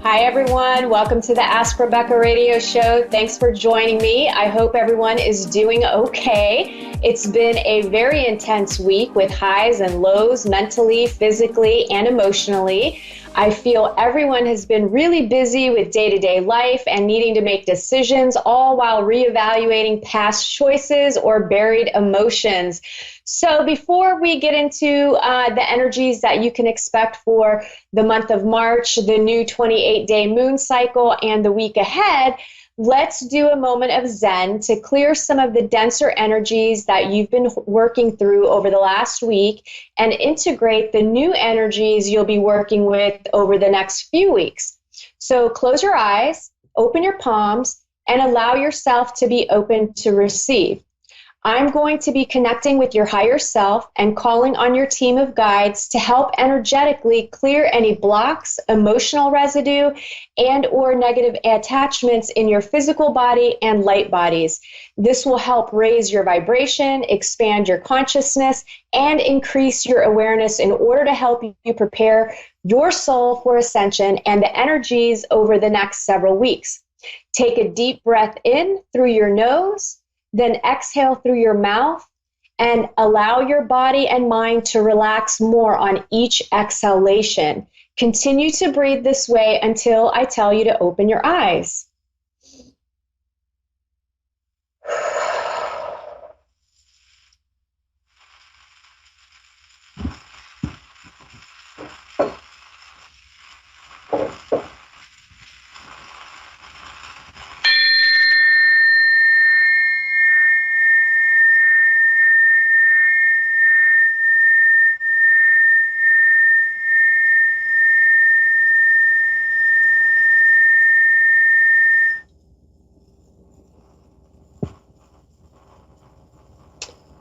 Hi, everyone. Welcome to the Ask Rebecca radio show. Thanks for joining me. I hope everyone is doing okay. It's been a very intense week with highs and lows mentally, physically, and emotionally. I feel everyone has been really busy with day-to-day life and needing to make decisions, all while reevaluating past choices or buried emotions. So before we get into the energies that you can expect for the month of March, the new 28-day moon cycle, and the week ahead, let's do a moment of Zen to clear some of the denser energies that you've been working through over the last week and integrate the new energies you'll be working with over the next few weeks. So close your eyes, open your palms, and allow yourself to be open to receive. I'm going to be connecting with your higher self and calling on your team of guides to help energetically clear any blocks, emotional residue, and or negative attachments in your physical body and light bodies. This will help raise your vibration, expand your consciousness, and increase your awareness in order to help you prepare your soul for ascension and the energies over the next several weeks. Take a deep breath in through your nose, then exhale through your mouth and allow your body and mind to relax more on each exhalation. Continue to breathe this way until I tell you to open your eyes.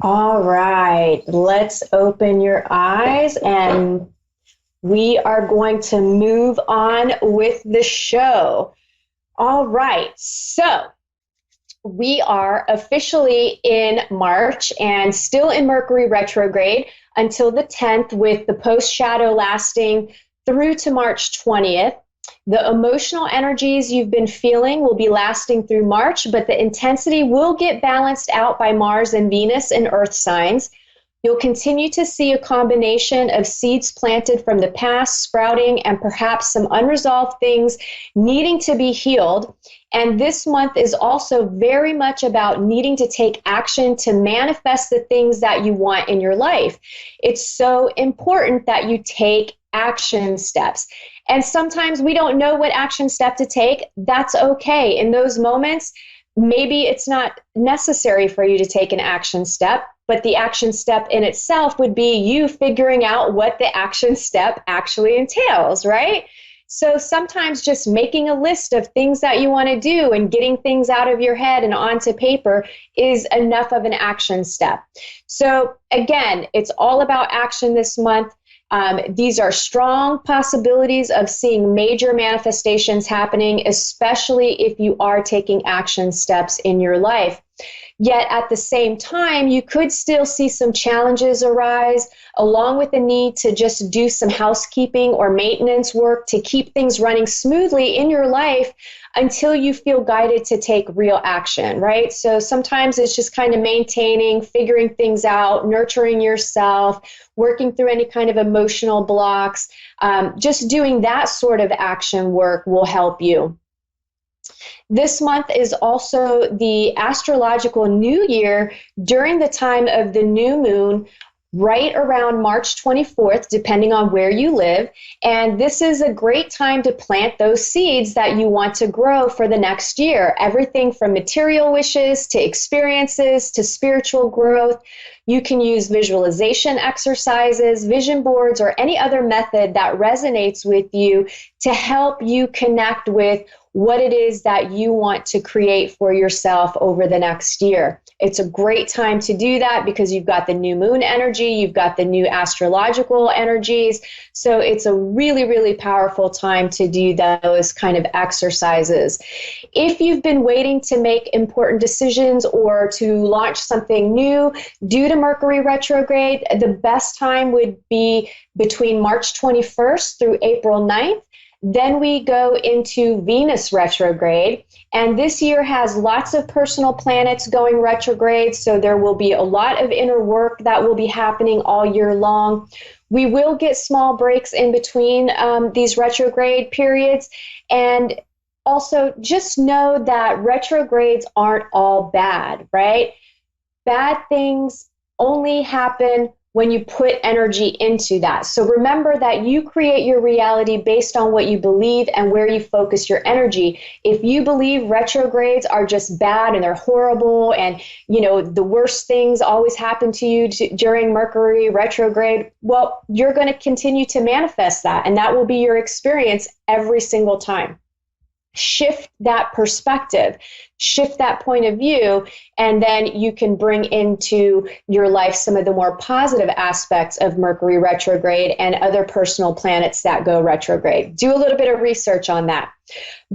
All right, let's open your eyes and we are going to move on with the show. All right, so we are officially in March and still in Mercury retrograde until the 10th, with the post-shadow lasting through to March 20th. The emotional energies you've been feeling will be lasting through March, but the intensity will get balanced out by Mars and Venus in Earth signs. You'll continue to see a combination of seeds planted from the past sprouting and perhaps some unresolved things needing to be healed. And this month is also very much about needing to take action to manifest the things that you want in your life. It's so important that you take action steps. And sometimes we don't know what action step to take. That's okay. In those moments, maybe it's not necessary for you to take an action step, but the action step in itself would be you figuring out what the action step actually entails, right? So sometimes just making a list of things that you want to do and getting things out of your head and onto paper is enough of an action step. So again, it's all about action this month. These are strong possibilities of seeing major manifestations happening, especially if you are taking action steps in your life. Yet at the same time, you could still see some challenges arise, along with the need to just do some housekeeping or maintenance work to keep things running smoothly in your life until you feel guided to take real action, right? So sometimes it's just kind of maintaining, figuring things out, nurturing yourself, working through any kind of emotional blocks. Just doing that sort of action work will help you. This month is also the astrological new year during the time of the new moon, right around March 24th, depending on where you live. And this is a great time to plant those seeds that you want to grow for the next year. Everything from material wishes to experiences to spiritual growth. You can use visualization exercises, vision boards, or any other method that resonates with you to help you connect with what it is that you want to create for yourself over the next year. It's a great time to do that because you've got the new moon energy, you've got the new astrological energies. So it's a really, really powerful time to do those kind of exercises. If you've been waiting to make important decisions or to launch something new due to Mercury retrograde, the best time would be between March 21st through April 9th. Then we go into Venus retrograde, and this year has lots of personal planets going retrograde, so there will be a lot of inner work that will be happening all year long. We will get small breaks in between these retrograde periods, and also just know that retrogrades aren't all bad, right? Bad things only happen when you put energy into that. So remember that you create your reality based on what you believe and where you focus your energy. If you believe retrogrades are just bad and they're horrible and, you know, the worst things always happen to you during Mercury retrograde, well, you're going to continue to manifest that, and that will be your experience every single time. Shift that perspective, shift that point of view, and then you can bring into your life some of the more positive aspects of Mercury retrograde and other personal planets that go retrograde. Do a little bit of research on that.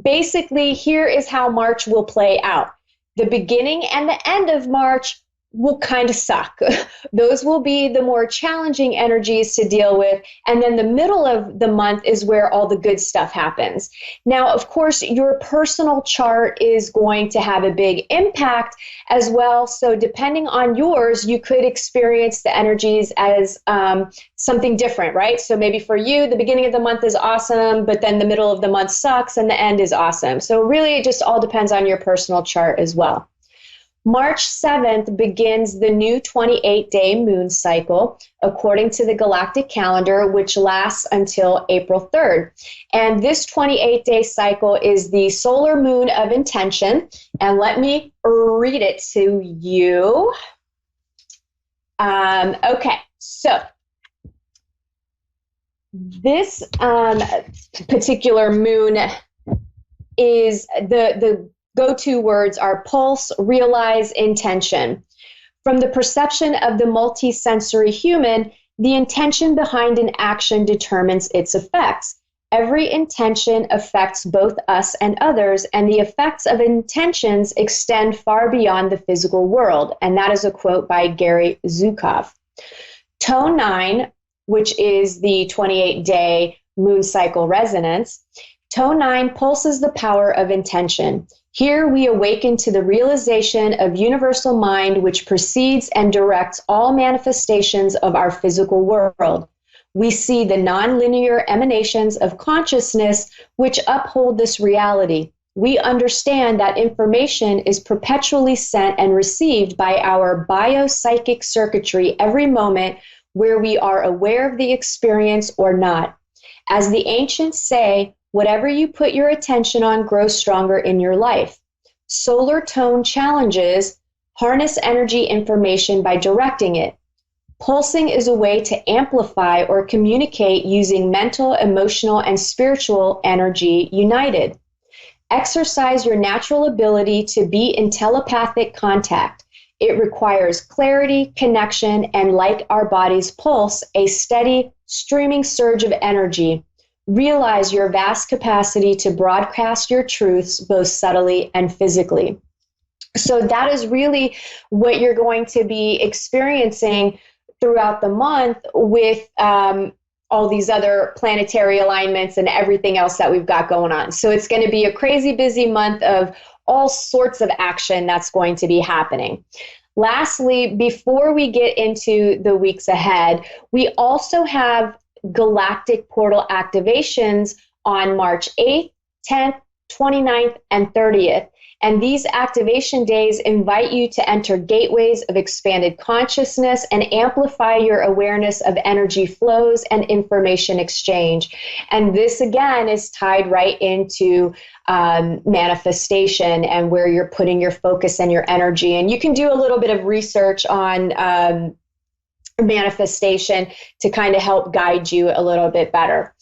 Basically, here is how March will play out. The beginning and the end of March will kind of suck. Those will be the more challenging energies to deal with. And then the middle of the month is where all the good stuff happens. Now, of course, your personal chart is going to have a big impact as well. So depending on yours, you could experience the energies as something different, right? So maybe for you, the beginning of the month is awesome, but then the middle of the month sucks and the end is awesome. So really, it just all depends on your personal chart as well. March 7th begins the new 28-day moon cycle according to the galactic calendar, which lasts until April 3rd. And this 28-day cycle is the solar moon of intention. And let me read it to you. Okay, so this particular moon is the go-to words are pulse, realize, intention. From the perception of the multisensory human, the intention behind an action determines its effects. Every intention affects both us and others, and the effects of intentions extend far beyond the physical world. And that is a quote by Gary Zukov. Tone 9, which is the 28-day moon cycle resonance, Tone 9 pulses the power of intention. Here we awaken to the realization of universal mind, which precedes and directs all manifestations of our physical world. We see the nonlinear emanations of consciousness which uphold this reality. We understand that information is perpetually sent and received by our biopsychic circuitry every moment, where we are aware of the experience or not. As the ancients say, whatever you put your attention on grows stronger in your life. Solar tone challenges harness energy information by directing it. Pulsing is a way to amplify or communicate using mental, emotional, and spiritual energy united. Exercise your natural ability to be in telepathic contact. It requires clarity, connection, and like our body's pulse, a steady, streaming surge of energy. Realize your vast capacity to broadcast your truths both subtly and physically. So that is really what you're going to be experiencing throughout the month with all these other planetary alignments and everything else that we've got going on. So it's going to be a crazy busy month of all sorts of action that's going to be happening. Lastly, before we get into the weeks ahead, we also have galactic portal activations on March 8th, 10th, 29th, and 30th. And these activation days invite you to enter gateways of expanded consciousness and amplify your awareness of energy flows and information exchange. And this, again, is tied right into manifestation and where you're putting your focus and your energy. And you can do a little bit of research on manifestation to kind of help guide you a little bit better.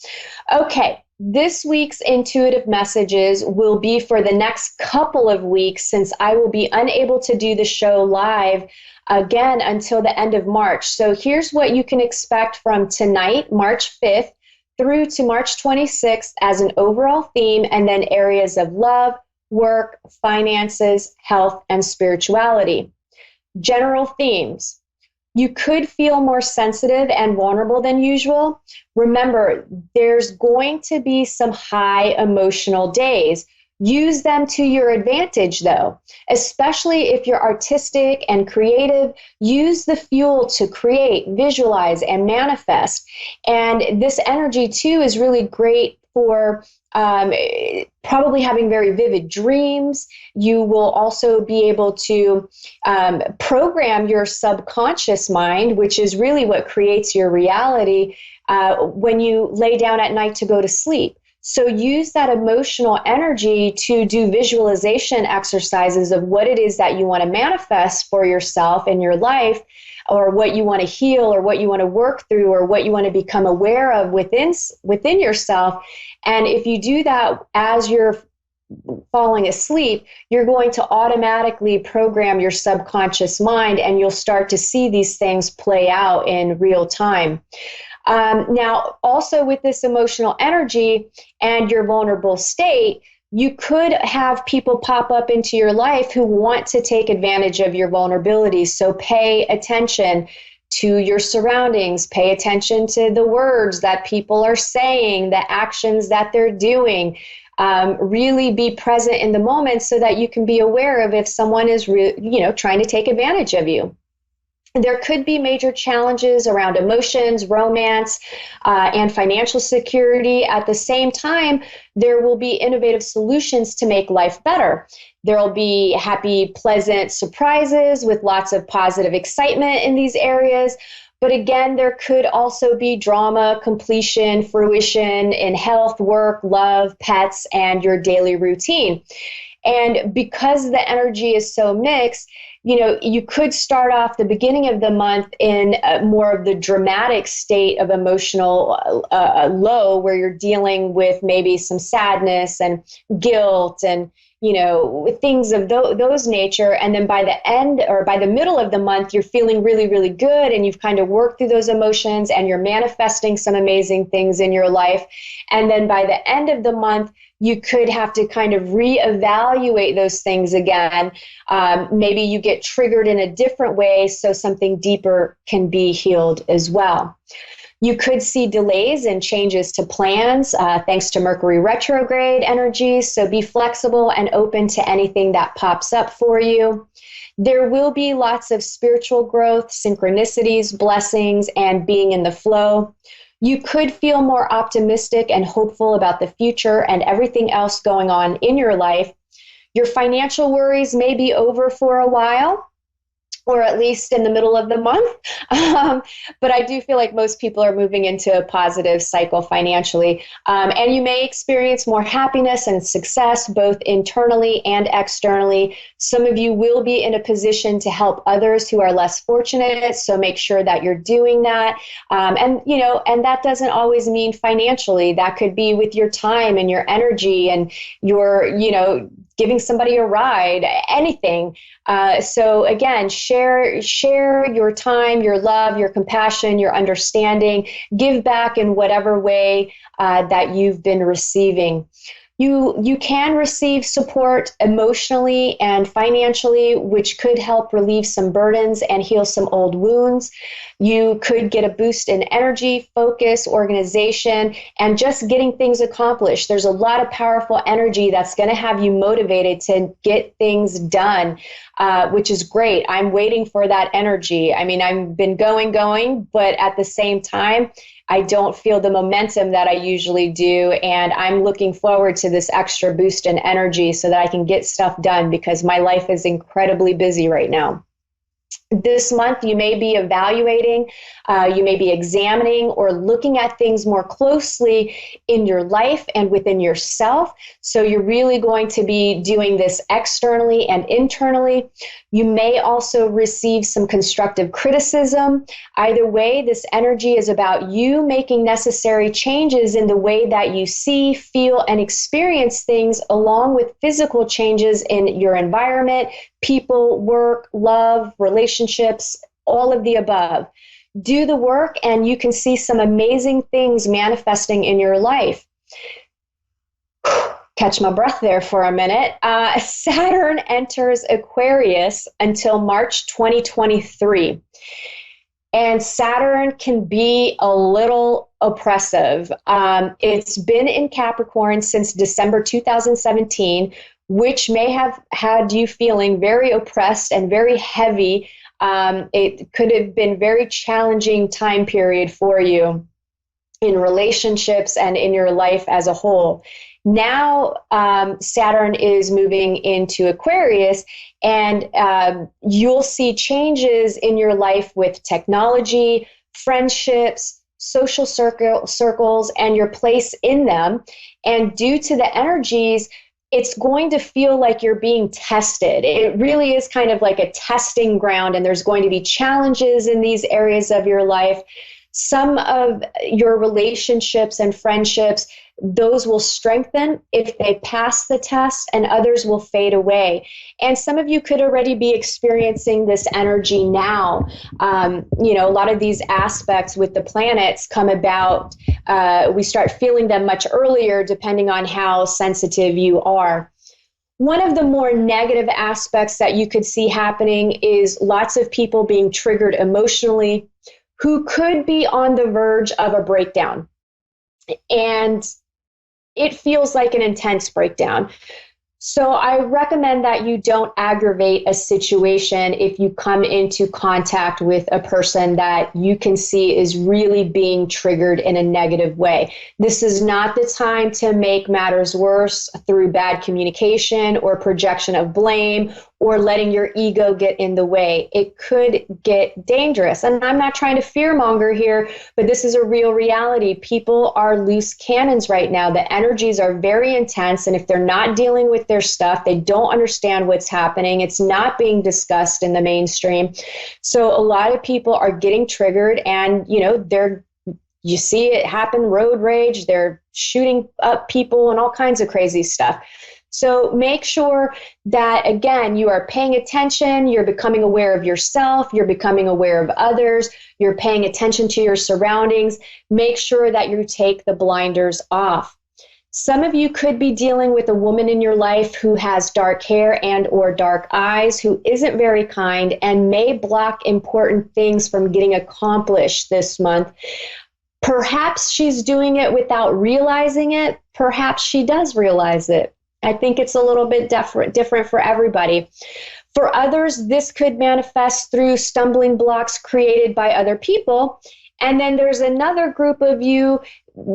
Okay, this week's intuitive messages will be for the next couple of weeks, since I will be unable to do the show live again until the end of March. So here's what you can expect from tonight, March 5th, through to March 26th as an overall theme, and then areas of love, work, finances, health, and spirituality. General themes. You could feel more sensitive and vulnerable than usual. Remember, there's going to be some high emotional days. Use them to your advantage, though, especially if you're artistic and creative. Use the fuel to create, visualize, and manifest. And this energy, too, is really great for probably having very vivid dreams. You will also be able to program your subconscious mind, which is really what creates your reality when you lay down at night to go to sleep. So use that emotional energy to do visualization exercises of what it is that you want to manifest for yourself in your life, or what you want to heal, or what you want to work through, or what you want to become aware of within yourself. And if you do that as you're falling asleep, you're going to automatically program your subconscious mind, and you'll start to see these things play out in real time. Now, also with this emotional energy and your vulnerable state, you could have people pop up into your life who want to take advantage of your vulnerabilities. So pay attention to your surroundings, pay attention to the words that people are saying, the actions that they're doing. Really be present in the moment so that you can be aware of if someone is trying to take advantage of you. There could be major challenges around emotions, romance, and financial security. At the same time, there will be innovative solutions to make life better. There will be happy, pleasant surprises with lots of positive excitement in these areas. But again, there could also be drama, completion, fruition in health, work, love, pets, and your daily routine. And because the energy is so mixed, you could start off the beginning of the month in more of the dramatic state of emotional low, where you're dealing with maybe some sadness and guilt and, things of those nature. And then by the end or by the middle of the month, you're feeling really, really good, and you've kind of worked through those emotions, and you're manifesting some amazing things in your life. And then by the end of the month, you could have to kind of reevaluate those things again. Maybe you get triggered in a different way, so something deeper can be healed as well. You could see delays and changes to plans thanks to Mercury retrograde energies. So be flexible and open to anything that pops up for you. There will be lots of spiritual growth, synchronicities, blessings, and being in the flow. You could feel more optimistic and hopeful about the future and everything else going on in your life. Your financial worries may be over for a while, or at least in the middle of the month. But I do feel like most people are moving into a positive cycle financially. And you may experience more happiness and success, both internally and externally. Some of you will be in a position to help others who are less fortunate. So make sure that you're doing that. And that doesn't always mean financially. That could be with your time and your energy and your, giving somebody a ride, anything. So again, share your time, your love, your compassion, your understanding. Give back in whatever way that you've been receiving. You can receive support emotionally and financially, which could help relieve some burdens and heal some old wounds. You could get a boost in energy, focus, organization, and just getting things accomplished. There's a lot of powerful energy that's going to have you motivated to get things done, which is great. I'm waiting for that energy. I mean, I've been going, but at the same time, I don't feel the momentum that I usually do, and I'm looking forward to this extra boost in energy so that I can get stuff done, because my life is incredibly busy right now. This month, you may be evaluating, you may be examining or looking at things more closely in your life and within yourself. So you're really going to be doing this externally and internally. You may also receive some constructive criticism. Either way, this energy is about you making necessary changes in the way that you see, feel, and experience things, along with physical changes in your environment, people, work, love, relationships, all of the above. Do the work and you can see some amazing things manifesting in your life. Catch my breath there for a minute. Saturn enters Aquarius until March 2023. And Saturn can be a little oppressive. It's been in Capricorn since December 2017, which may have had you feeling very oppressed and very heavy. It could have been very challenging time period for you in relationships and in your life as a whole. Now, Saturn is moving into Aquarius, and you'll see changes in your life with technology, friendships, social circles, and your place in them. And due to the energies, it's going to feel like you're being tested. It really is kind of like a testing ground, and there's going to be challenges in these areas of your life. Some of your relationships and friendships, those will strengthen if they pass the test, and others will fade away. And some of you could already be experiencing this energy now. A lot of these aspects with the planets come about, we start feeling them much earlier depending on how sensitive you are. One of the more negative aspects that you could see happening is lots of people being triggered emotionally who could be on the verge of a breakdown. And it feels like an intense breakdown. So I recommend that you don't aggravate a situation if you come into contact with a person that you can see is really being triggered in a negative way. This is not the time to make matters worse through bad communication or projection of blame or letting your ego get in the way. It could get dangerous. And I'm not trying to fearmonger here, but this is a real reality. People are loose cannons right now. The energies are very intense. And if they're not dealing with their stuff, they don't understand what's happening. It's not being discussed in the mainstream. So a lot of people are getting triggered, and, you see it happen, road rage, they're shooting up people and all kinds of crazy stuff. So make sure that, again, you are paying attention, you're becoming aware of yourself, you're becoming aware of others, you're paying attention to your surroundings. Make sure that you take the blinders off. Some of you could be dealing with a woman in your life who has dark hair and or dark eyes, who isn't very kind and may block important things from getting accomplished this month. Perhaps she's doing it without realizing it. Perhaps she does realize it. I think it's a little bit different for everybody. For others, this could manifest through stumbling blocks created by other people. And then there's another group of you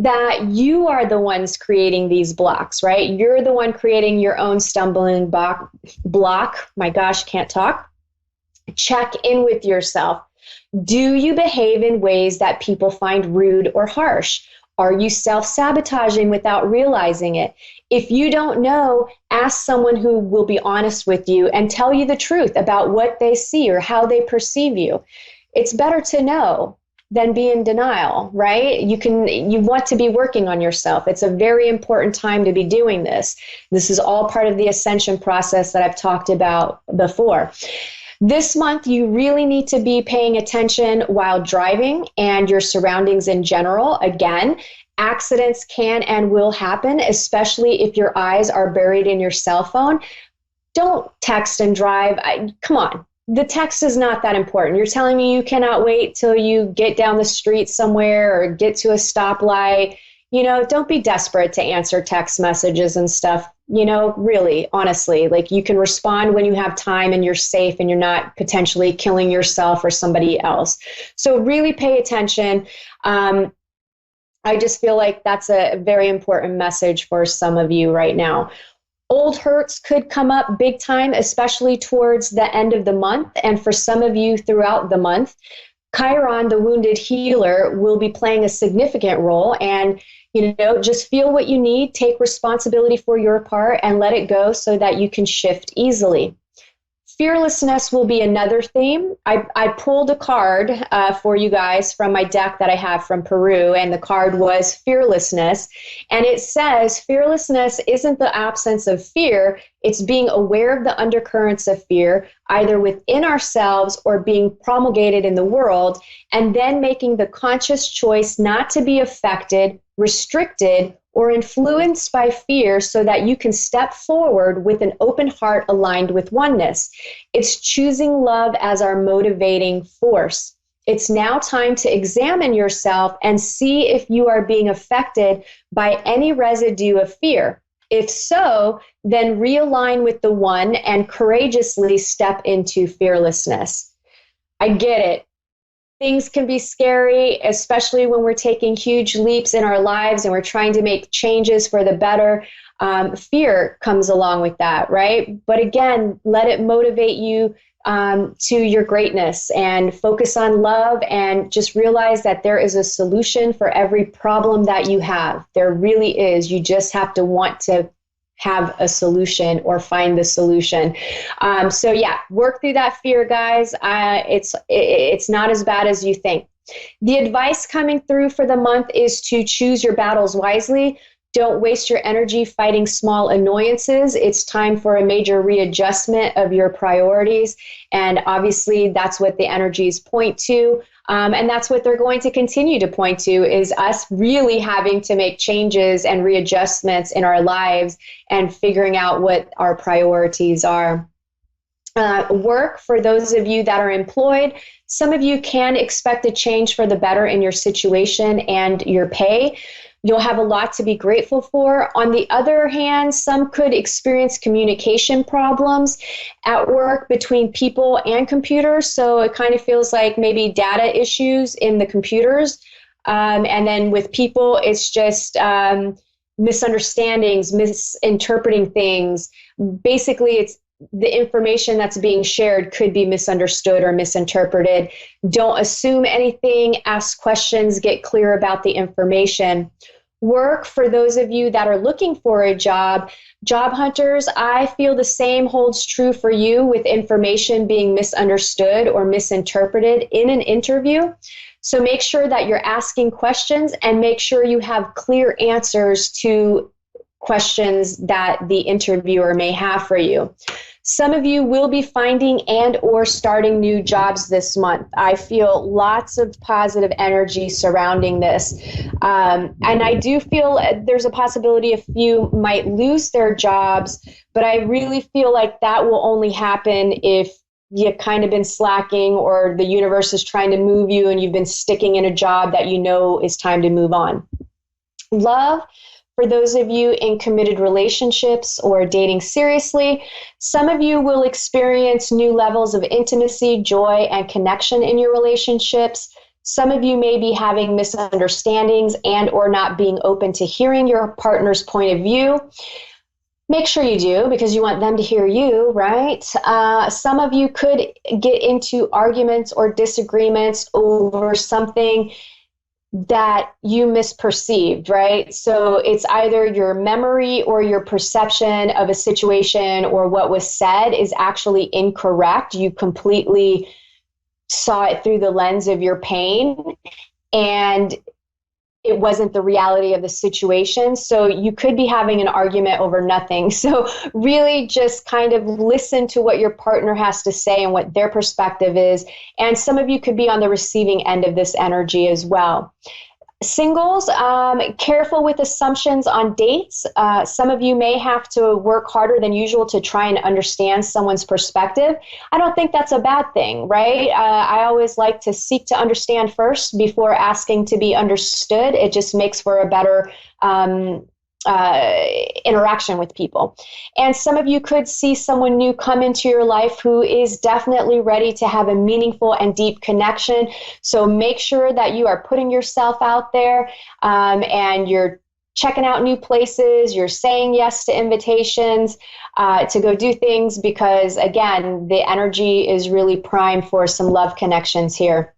that you are the ones creating these blocks, right? You're the one creating your own stumbling block. My gosh, can't talk. Check in with yourself. Do you behave in ways that people find rude or harsh? Are you self-sabotaging without realizing it? If you don't know, ask someone who will be honest with you and tell you the truth about what they see or how they perceive you. It's better to know than be in denial, right? You want to be working on yourself. It's a very important time to be doing this. This is all part of the ascension process that I've talked about before. This month, you really need to be paying attention while driving and your surroundings in general. Again, accidents can and will happen, especially if your eyes are buried in your cell phone. Don't text and drive. Come on. The text is not that important. You're telling me you cannot wait till you get down the street somewhere or get to a stoplight. Don't be desperate to answer text messages and stuff. Really, honestly, like, you can respond when you have time and you're safe and you're not potentially killing yourself or somebody else. So really pay attention. I just feel like that's a very important message for some of you right now. Old hurts could come up big time, especially towards the end of the month. And for some of you throughout the month, Chiron, the wounded healer, will be playing a significant role. And, just feel what you need, take responsibility for your part, and let it go so that you can shift easily. Fearlessness will be another theme. I pulled a card for you guys from my deck that I have from Peru, and the card was fearlessness. And it says fearlessness isn't the absence of fear, it's being aware of the undercurrents of fear, either within ourselves or being promulgated in the world, and then making the conscious choice not to be affected, restricted, or influenced by fear so that you can step forward with an open heart aligned with oneness. It's choosing love as our motivating force. It's now time to examine yourself and see if you are being affected by any residue of fear. If so, then realign with the one and courageously step into fearlessness. I get it. Things can be scary, especially when we're taking huge leaps in our lives and we're trying to make changes for the better. Fear comes along with that, right? But again, let it motivate you to your greatness, and focus on love, and just realize that there is a solution for every problem that you have. There really is. You just have to want to have a solution or find the solution. So yeah, work through that fear, guys. It's not as bad as you think. The advice coming through for the month is to choose your battles wisely. Don't waste your energy fighting small annoyances. It's time for a major readjustment of your priorities. And obviously, that's what the energies point to. And that's what they're going to continue to point to, is us really having to make changes and readjustments in our lives and figuring out what our priorities are. Work, for those of you that are employed, some of you can expect a change for the better in your situation and your pay. You'll have a lot to be grateful for. On the other hand, some could experience communication problems at work between people and computers. So it kind of feels like maybe data issues in the computers. And then with people, it's just misunderstandings, misinterpreting things. Basically, it's the information that's being shared could be misunderstood or misinterpreted. Don't assume anything. Ask questions. Get clear about the information. Work, for those of you that are looking for a job hunters, I feel the same holds true for you with information being misunderstood or misinterpreted in an interview. So make sure that you're asking questions, and make sure you have clear answers to questions that the interviewer may have for you. Some of you will be finding and or starting new jobs this month. I feel lots of positive energy surrounding this. And I do feel there's a possibility a few might lose their jobs, but I really feel like that will only happen if you've kind of been slacking, or the universe is trying to move you and you've been sticking in a job that you know is time to move on. Love, for those of you in committed relationships or dating seriously, some of you will experience new levels of intimacy, joy, and connection in your relationships. Some of you may be having misunderstandings and or not being open to hearing your partner's point of view. Make sure you do, because you want them to hear you, right? Some of you could get into arguments or disagreements over something that you misperceived, right? So it's either your memory or your perception of a situation or what was said is actually incorrect. You completely saw it through the lens of your pain, and it wasn't the reality of the situation. So you could be having an argument over nothing. So really just kind of listen to what your partner has to say and what their perspective is. And some of you could be on the receiving end of this energy as well. Singles, careful with assumptions on dates. Some of you may have to work harder than usual to try and understand someone's perspective. I don't think that's a bad thing, right? I always like to seek to understand first before asking to be understood. It just makes for a better interaction with people. And some of you could see someone new come into your life who is definitely ready to have a meaningful and deep connection. So make sure that you are putting yourself out there, and you're checking out new places, you're saying yes to invitations to go do things, because again, the energy is really primed for some love connections here.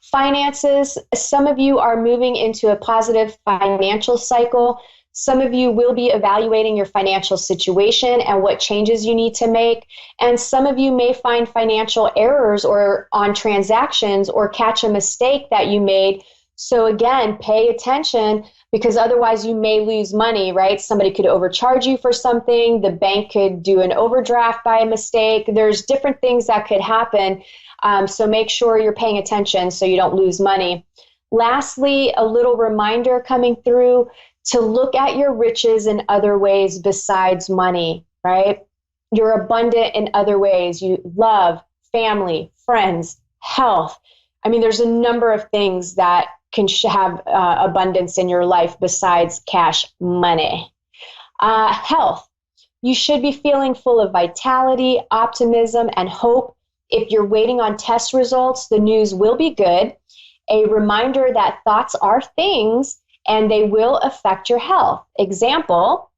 Finances, some of you are moving into a positive financial cycle. Some of you will be evaluating your financial situation and what changes you need to make. And some of you may find financial errors or on transactions or catch a mistake that you made. So again, pay attention, because otherwise you may lose money, right? Somebody could overcharge you for something. The bank could do an overdraft by a mistake. There's different things that could happen. So make sure you're paying attention so you don't lose money. Lastly, a little reminder coming through to look at your riches in other ways besides money, right? You're abundant in other ways. You love, family, friends, health. I mean, there's a number of things that can have abundance in your life besides cash money. Health. You should be feeling full of vitality, optimism, and hope. If you're waiting on test results, the news will be good. A reminder that thoughts are things and they will affect your health. Example,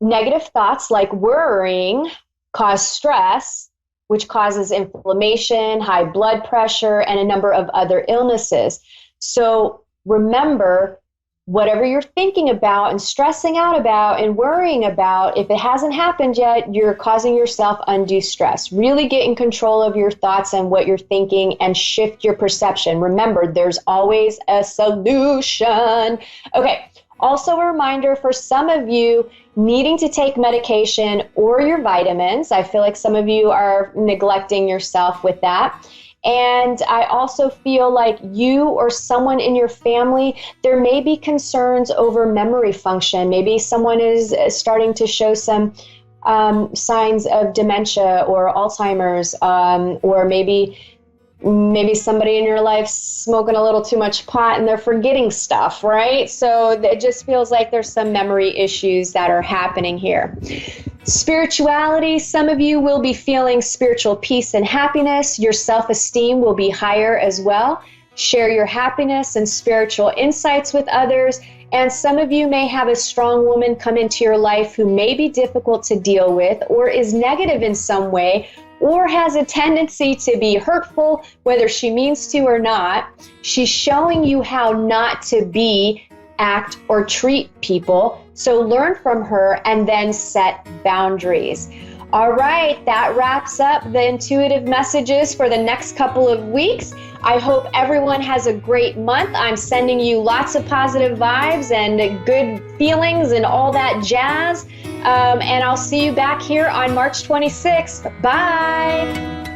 negative thoughts like worrying cause stress, which causes inflammation, high blood pressure, and a number of other illnesses. So remember, whatever you're thinking about and stressing out about and worrying about, if it hasn't happened yet, you're causing yourself undue stress. Really get in control of your thoughts and what you're thinking and shift your perception. Remember, there's always a solution. Okay, also a reminder for some of you needing to take medication or your vitamins. I feel like some of you are neglecting yourself with that. And I also feel like you or someone in your family, there may be concerns over memory function. Maybe someone is starting to show some signs of dementia or Alzheimer's, or maybe somebody in your life smoking a little too much pot and they're forgetting stuff, right? So it just feels like there's some memory issues that are happening here. Spirituality, some of you will be feeling spiritual peace and happiness. Your self-esteem will be higher as well. Share your happiness and spiritual insights with others. And some of you may have a strong woman come into your life who may be difficult to deal with or is negative in some way, or has a tendency to be hurtful, whether she means to or not. She's showing you how not to be, act, or treat people. So learn from her and then set boundaries. All right, that wraps up the intuitive messages for the next couple of weeks. I hope everyone has a great month. I'm sending you lots of positive vibes and good feelings and all that jazz. And I'll see you back here on March 26th. Bye.